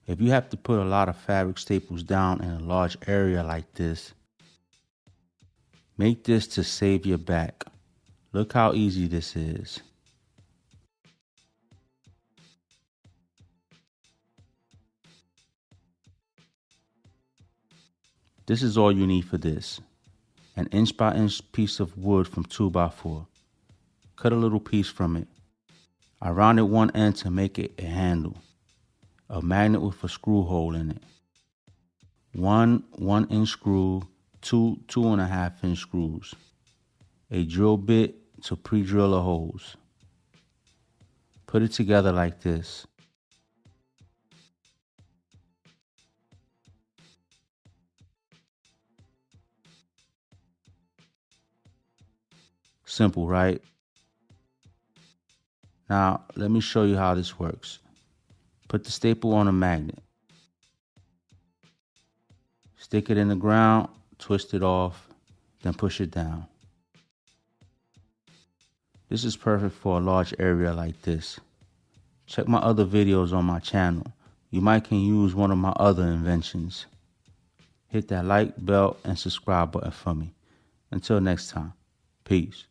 If you have to put a lot of fabric staples down in a large area like this, make this to save your back. Look how easy this is. This is all you need for this. An inch by inch piece of wood from 2x4. Cut a little piece from it. I rounded one end to make it a handle. A magnet with a screw hole in it. One 1-inch screw, two 2.5-inch screws. A drill bit to pre-drill the holes. Put it together like this. Simple, right? Now, let me show you how this works. Put the staple on a magnet. Stick it in the ground, twist it off, then push it down. This is perfect for a large area like this. Check my other videos on my channel. You might can use one of my other inventions. Hit that like, bell, and subscribe button for me. Until next time, peace.